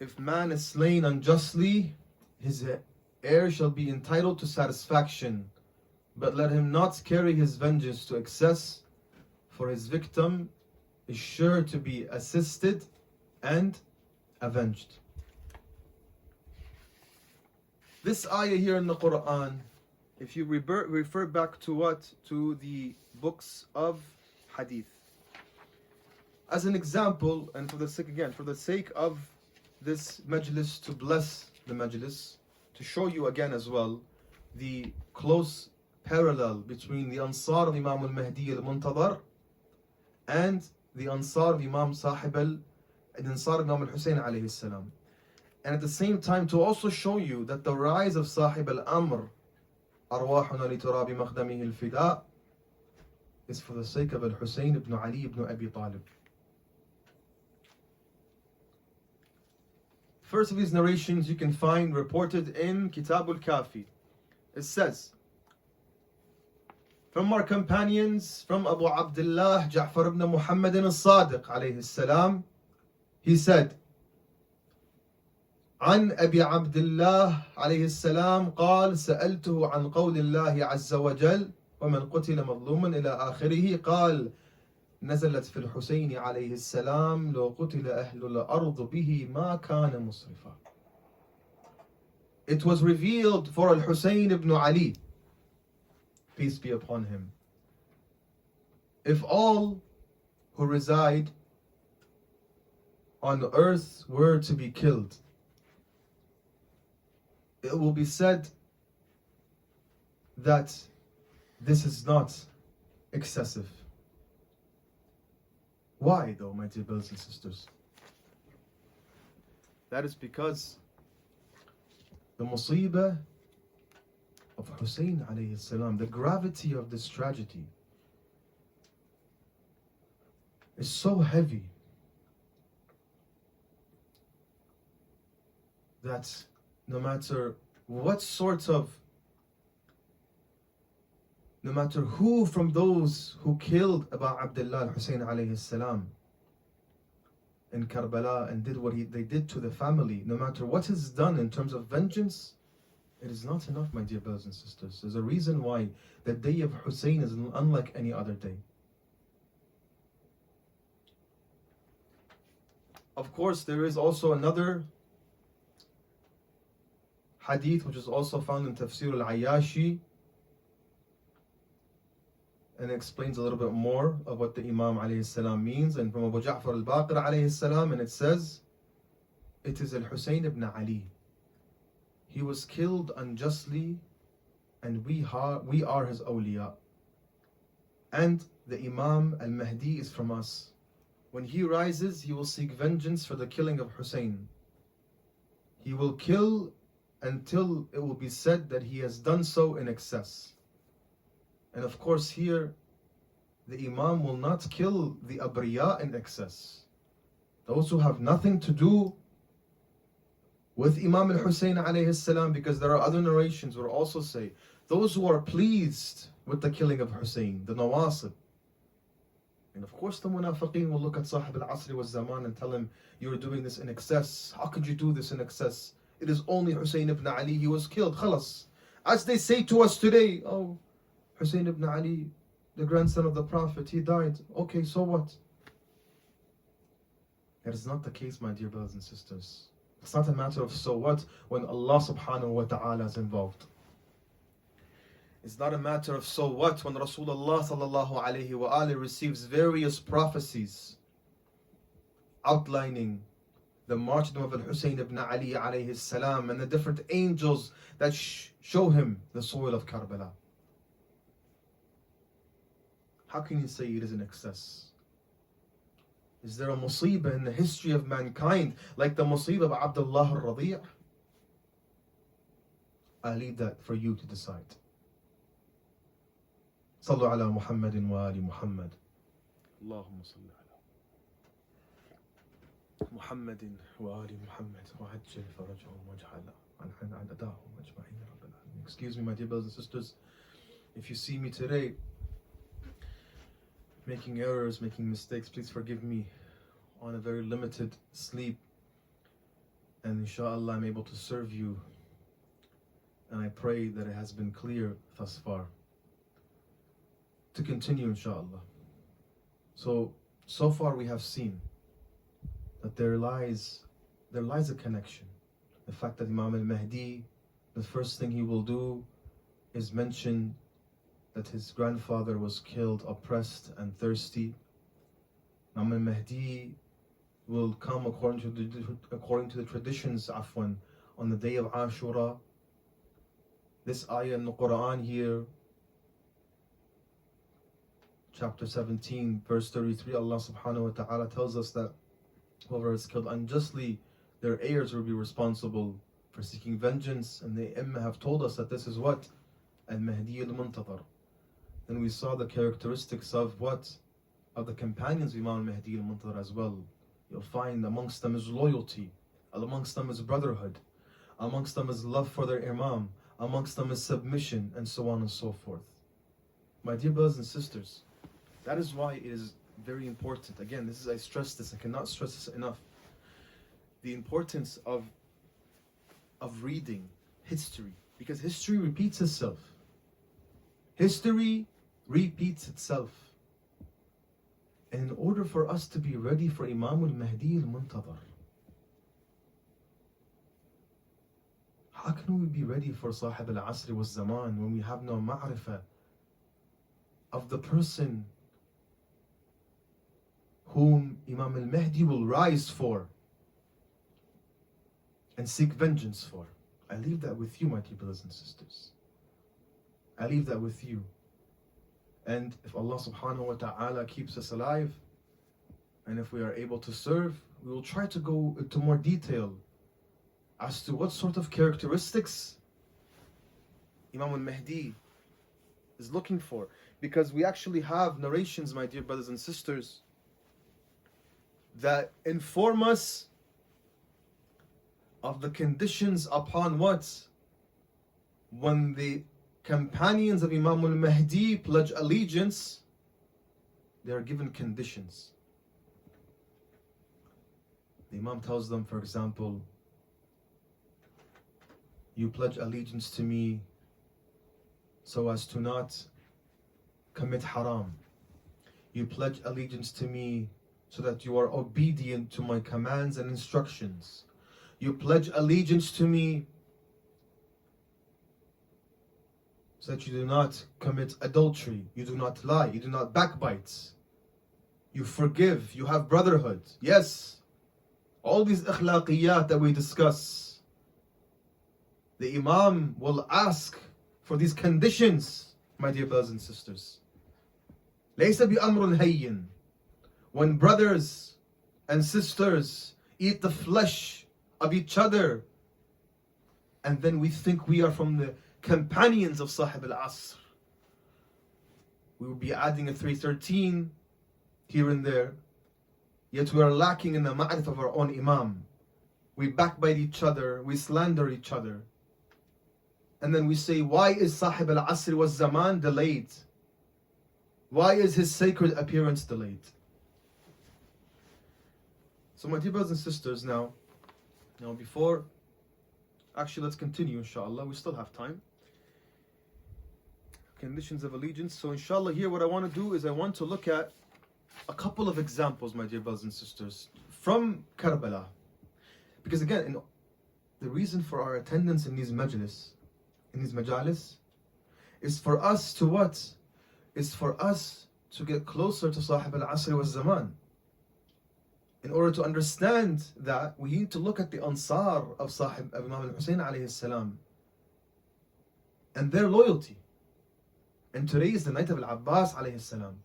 if man is slain unjustly, his heir shall be entitled to satisfaction, but let him not carry his vengeance to excess, for his victim is sure to be assisted and avenged. This ayah here in the Quran, if you refer back to what? To the books of hadith. As an example, and for the sake of this majlis, to bless the majlis, to show you again as well the close parallel between the Ansar of Imam al-Mahdi al-Muntadhar and the Ansar of Imam Ansar of Imam Hussain alayhi salam. And at the same time to also show you that the rise of Sahib al-Amr, أرواحنا لتراب مخدمه الفداء, is for the sake of al-Hussain ibn Ali ibn Abi Talib. First of these narrations you can find reported in Kitab al-Kafi. It says, from our companions, from Abu Abdullah Ja'far ibn Muhammad al-Sadiq alayhi salam, he said, عن أبي عبد الله عليه السلام قال سألته عن قول الله عز وجل ومن قتل مظلوما إلى آخره قال نزلت في الحسين عليه السلام لو قتل أهل الأرض به ما كان مصرفا. It was revealed for al-Hussain ibn Ali, peace be upon him, if all who reside on earth were to be killed, it will be said that this is not excessive. Why though, my dear brothers and sisters? That is because the musibah of Hussain alayhi salam, the gravity of this tragedy is so heavy that no matter who from those who killed Abu Abdullah al-Hussain alayhi salam in Karbala and did what they did to the family, no matter what is done in terms of vengeance, it is not enough, my dear brothers and sisters. There's a reason why the day of Hussain is unlike any other day. Of course, there is also another hadith which is also found in Tafsir al-Ayyashi, and explains a little bit more of what the Imam alayhi salam means, and from Abu Ja'far al-Baqir alayhi salam, and it says, it is al-Hussain ibn Ali. He was killed unjustly and we are his awliya. And the Imam al-Mahdi is from us. When he rises, he will seek vengeance for the killing of Hussain. He will kill until it will be said that he has done so in excess. And of course here, the Imam will not kill the abriya in excess. Those who have nothing to do with Imam al-Hussain alayhi salam, because there are other narrations where also say, those who are pleased with the killing of Hussain, the Nawasib. And of course the Munafiqeen will look at Sahib al-Asri wa Zaman and tell him, you're doing this in excess. How could you do this in excess? It is only Hussain ibn Ali, he was killed, khalas. As they say to us today, oh, Hussain ibn Ali, the grandson of the Prophet, he died. Okay, so what? That is not the case, my dear brothers and sisters. It's not a matter of so what when Allah subhanahu wa ta'ala is involved. It's not a matter of so what when Rasulullah sallallahu alayhi wa alayhi receives various prophecies outlining the martyrdom of al-Hussain ibn Ali alayhi salam and the different angels that show him the soil of Karbala. How can you say it is in excess? Is there a musibah in the history of mankind like the musibah of Abdullah al-Radi'? I leave that for you to decide. Sallu ala Muhammadin wa ali Muhammad. Allahumma salli ala Muhammadin wa ali Muhammad wa ajjal farajahum waj'al an adahum ajma'in ya Rabbil alamin. Excuse me, my dear brothers and sisters, if you see me today making errors, making mistakes, please forgive me. On a very limited sleep, And inshaAllah I'm able to serve you, and I pray that it has been clear thus far. To continue inshaAllah. So far we have seen that there lies a connection. The fact that Imam al-Mahdi, the first thing he will do is mention that his grandfather was killed, oppressed and thirsty. Imam al-Mahdi will come according to the traditions, on the day of Ashura. This ayah in the Quran here, chapter 17, verse 33, Allah subhanahu wa ta'ala tells us that whoever is killed unjustly, their heirs will be responsible for seeking vengeance. And the Imam have told us that this is what? Al-Mahdi al-Muntadhar. Then we saw the characteristics of what? Of the companions of Imam al-Mahdi al-Muntadhar as well. You'll find amongst them is loyalty, amongst them is brotherhood, amongst them is love for their Imam, amongst them is submission, and so on and so forth. My dear brothers and sisters, that is why it is very important. Again, I stress this, I cannot stress this enough. The importance of reading history, because history repeats itself. History repeats itself. And in order for us to be ready for Imam al-Mahdi al-Muntadhar, how can we be ready for Sahib al-Asr wal-Zaman when we have no ma'rifah of the person whom Imam al-Mahdi will rise for and seek vengeance for? I leave that with you, my dear brothers and sisters. I leave that with you. And if Allah subhanahu wa ta'ala keeps us alive, and if we are able to serve, we will try to go into more detail as to what sort of characteristics Imam al-Mahdi is looking for. Because we actually have narrations, my dear brothers and sisters, that inform us of the conditions upon what? When the companions of Imam al-Mahdi pledge allegiance, they are given conditions. The Imam tells them, for example, you pledge allegiance to me so as to not commit haram. You pledge allegiance to me so that you are obedient to my commands and instructions. You pledge allegiance to me so that you do not commit adultery, you do not lie, you do not backbite, you forgive, you have brotherhood. Yes, all these akhlāqiyāt that we discuss, the Imam will ask for these conditions, my dear brothers and sisters. لَيْسَ بِأَمْرٌ هَيِّن. When brothers and sisters eat the flesh of each other, and then we think we are from the companions of Sahib al-Asr, we will be adding a 313 here and there, yet we are lacking in the ma'rif of our own Imam. We backbite each other, we slander each other, and then we say, why is Sahib al-Asr wal-Zaman delayed? Why is his sacred appearance delayed? So my dear brothers and sisters, now before, actually let's continue inshallah, we still have time. Conditions of allegiance. So inshallah here what I want to do is I want to look at a couple of examples, my dear brothers and sisters, from Karbala. Because again, the reason for our attendance in these majālīs, is for us to what? Is for us to get closer to Sahib al-Asr wal-Zaman. In order to understand that, we need to look at the Ansar of Imam Hussain alayhi salam and their loyalty. And today is the night of al-Abbas alayhi salam.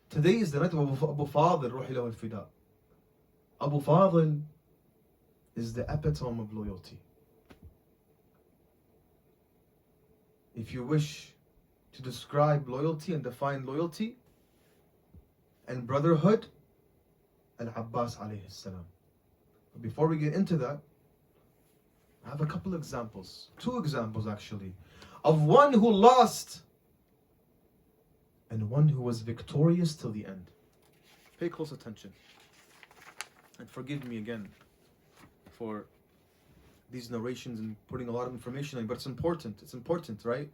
Today is the night of Abu Fadl ruhi lahu al-fida. Abu Fadl is the epitome of loyalty. If you wish to describe loyalty and define loyalty and brotherhood, al-Abbas alayhi salam. But before we get into that, I have a couple examples, 2 examples actually, of one who lost and one who was victorious till the end. Pay close attention. And forgive me again for these narrations and putting a lot of information in, but it's important. It's important, right?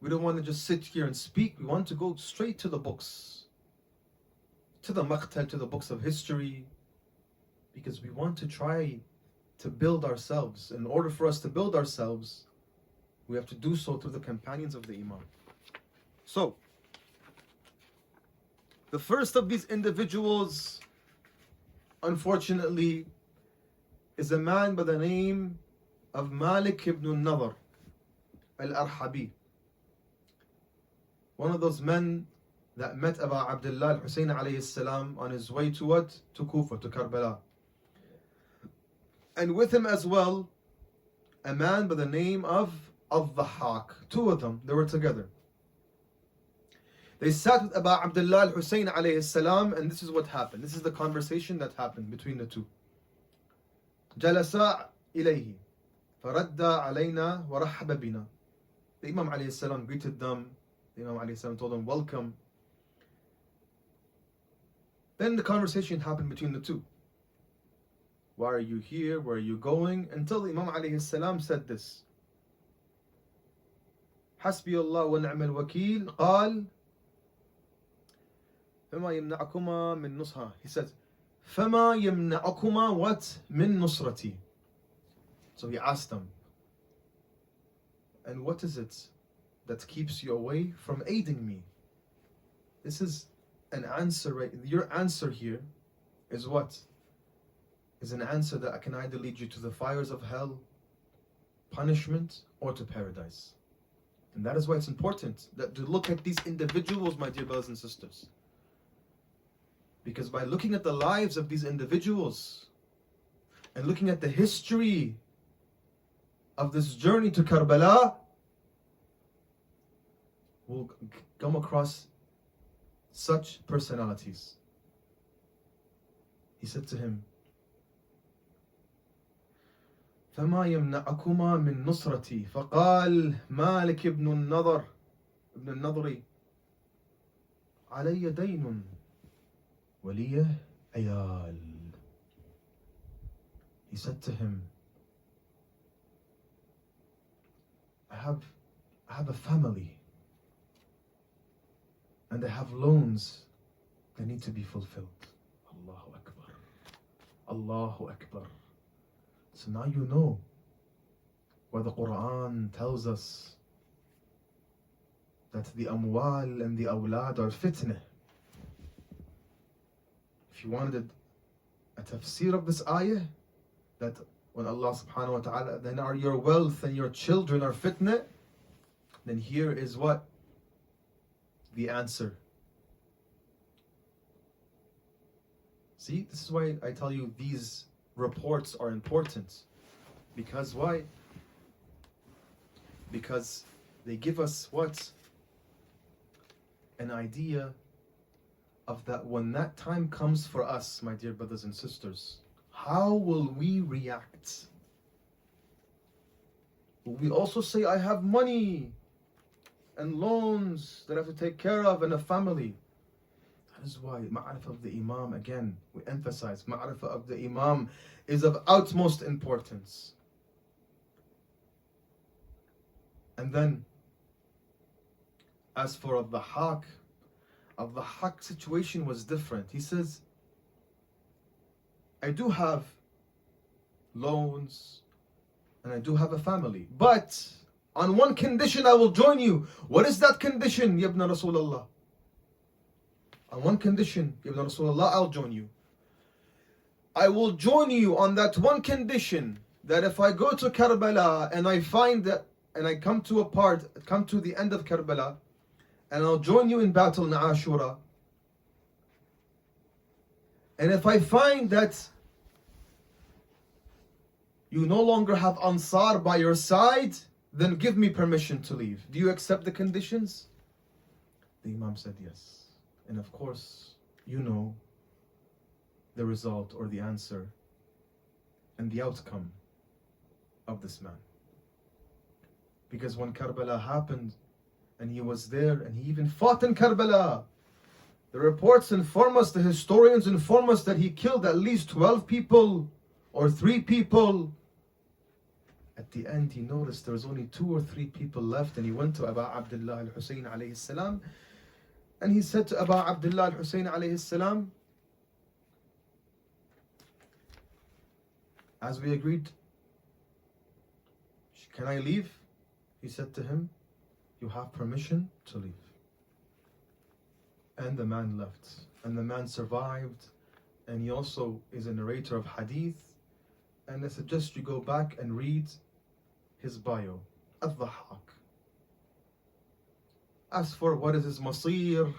We don't want to just sit here and speak. We want to go straight to the books, to the maqtal, to the books of history, because we want to try to build ourselves. In order for us to build ourselves, we have to do so through the companions of the Imam. So, the first of these individuals, unfortunately, is a man by the name of Malik ibn al-Nadhr al-Arhabi. One of those men that met Abu Abdullah al-Hussain alayhi salam on his way to what? To Kufa, to Karbala. And with him as well, a man by the name of al-Dhahhak. Two of them, they were together. They sat with Abu Abdullah al-Hussain alayhi salam, and this is what happened. This is the conversation that happened between the two. جلسا إليه فرد علينا ورحب بنا. The Imam alayhi salam greeted them. The Imam alayhi salam told them, welcome. Then the conversation happened between the two. Why are you here? Where are you going? Until the Imam alayhi salam said this. حسبي الله ونعم الوكيل قال فما يمنعكما من نصرة. He said, فما يمنعكما what? من نصرتي. So he asked them, and what is it that keeps you away from aiding me? This is an answer, right? Your answer here is what? Is an answer that can either lead you to the fires of hell, punishment, or to paradise. And that is why it's important that to look at these individuals, my dear brothers and sisters. Because by looking at the lives of these individuals and looking at the history of this journey to Karbala, we'll come across such personalities. He said to him, فما يمنعكما من نصرتي. فقال مالك ابن النضر علي دين ولي عيال. He said to him, I have a family and I have loans that need to be fulfilled. Allahu Akbar. Allahu Akbar. So now you know why the Quran tells us that the amwal and the awlad are fitnah. If you wanted a tafsir of this ayah, that when Allah subhanahu wa ta'ala, then are your wealth and your children are fitnah, then here is what? The answer. See, this is why I tell you these reports are important. Because why? Because they give us what? An idea of that when that time comes for us, my dear brothers and sisters, how will we react? Will we also say, I have money and loans that I have to take care of and a family? That is why ma'rifah of the Imam, again, we emphasize, ma'rifah of the Imam is of utmost importance. And then, as for al-Dhahhak situation was different. He says, I do have loans and I do have a family, but on one condition I will join you. What is that condition, Ya ibn Rasulullah? On one condition, Ya ibn Rasulullah, I'll join you. I will join you on that one condition, that if I go to Karbala and I find that, and I come to the end of Karbala, and I'll join you in battle in Ashura, and if I find that you no longer have Ansar by your side, then give me permission to leave. Do you accept the conditions? The Imam said yes. And of course, you know the result or the answer and the outcome of this man. Because when Karbala happened and he was there and he even fought in Karbala, the reports inform us, the historians inform us that he killed at least 12 people or 3 people. At the end, he noticed there was only 2 or 3 people left, and he went to Abu Abdullah al-Hussain alayhi salam, and he said to Abu Abdullah al-Hussain alayhi salam, as we agreed, can I leave? He said to him, you have permission to leave. And the man left. And the man survived. And he also is a narrator of hadith. And I suggest you go back and read his bio, al-Dhahhak. As for what is his masir,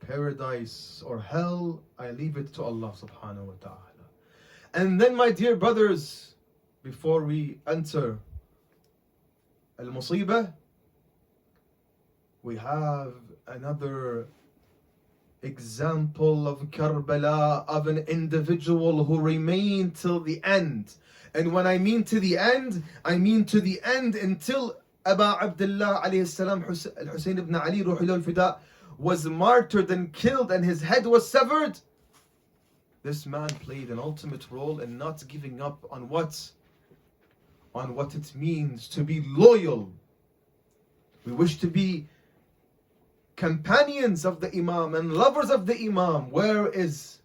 paradise or hell, I leave it to Allah subhanahu wa ta'ala. And then, my dear brothers, before we enter al-Musibah, we have another example of Karbala, of an individual who remained till the end. And when I mean to the end, I mean to the end until Abu Abdullah alayhi salam, Hussain ibn Ali Ruhullah al-Fida, was martyred and killed and his head was severed. This man played an ultimate role in not giving up on what it means to be loyal. We wish to be companions of the Imam and lovers of the Imam. Where is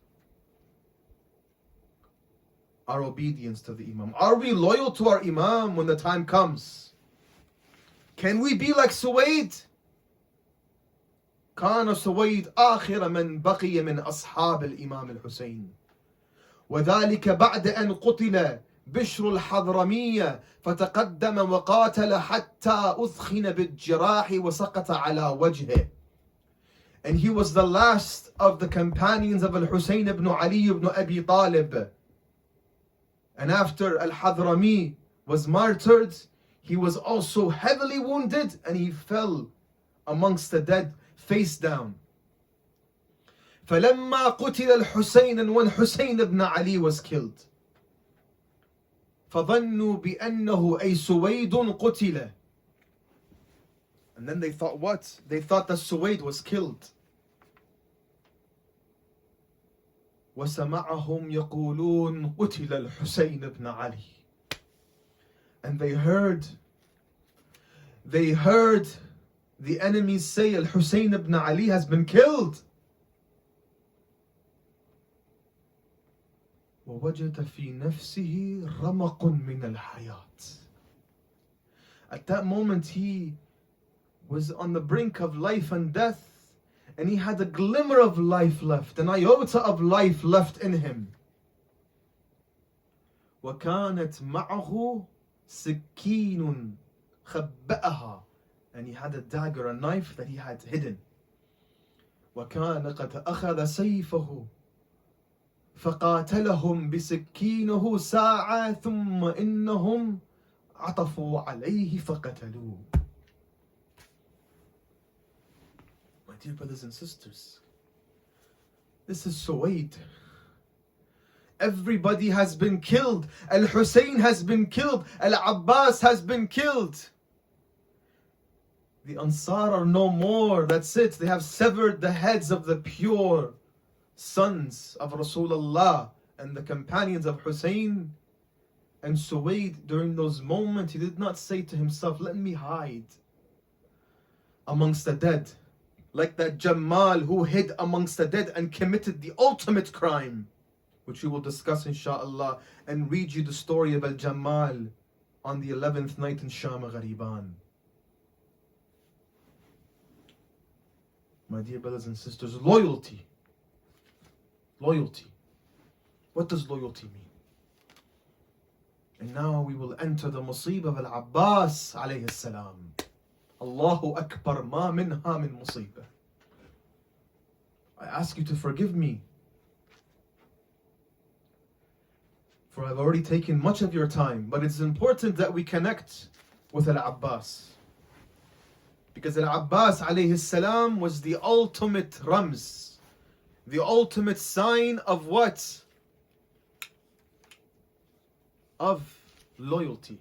our obedience to the Imam? Are we loyal to our Imam when the time comes? Can we be like Suwaid? كان سويد آخر من بقي من أصحاب الإمام الحسين وذلك بعد أن قتل بشر الحضرمية فتقدم وقاتل حتى أثخن بالجراح وسقط على وجهه. And he was the last of the companions of al-Hussain ibn Ali ibn Abi Talib. And after al-Hadrami was martyred, he was also heavily wounded and he fell amongst the dead face down. فلما قتل الحسين, and when Hussain ibn Ali was killed, فظنوا بأنه أي سويد قتل. And then they thought what? They thought that Suwaid was killed. وسمعهم يقولون قتل الحسين ibn Ali. And they heard the enemies say al-Hussain ibn Ali has been killed. ووجد في نفسه رمق من الحياة. At that moment he was on the brink of life and death, and he had a glimmer of life left, an iota of life left in him. وكانت معه سكين خبأها, and he had a dagger, a knife that he had hidden. وكان قد أخذ سيفه فقاتلهم بسكينه ساعة ثم إنهم عطفوا عليه فقتلوه. My dear brothers and sisters, this is Suwaid. Everybody has been killed. Al-Hussain has been killed. Al-Abbas has been killed. The Ansar are no more. That's it. They have severed the heads of the pure sons of Rasulullah and the companions of Hussain. And Suwaid, during those moments, he did not say to himself, let me hide amongst the dead, like that Jamal who hid amongst the dead and committed the ultimate crime, which we will discuss inshallah and read you the story of Al-Jamal on the 11th night in Sham Ghariban. My dear brothers and sisters, loyalty. Loyalty. What does loyalty mean? And now we will enter the musibah of al-Abbas alayhi salam. Allahu Akbar, ma minha min musibah. I ask you to forgive me, for I've already taken much of your time, but it's important that we connect with al-Abbas. Because al-Abbas alayhi salam was the ultimate rams, the ultimate sign of what? Of loyalty.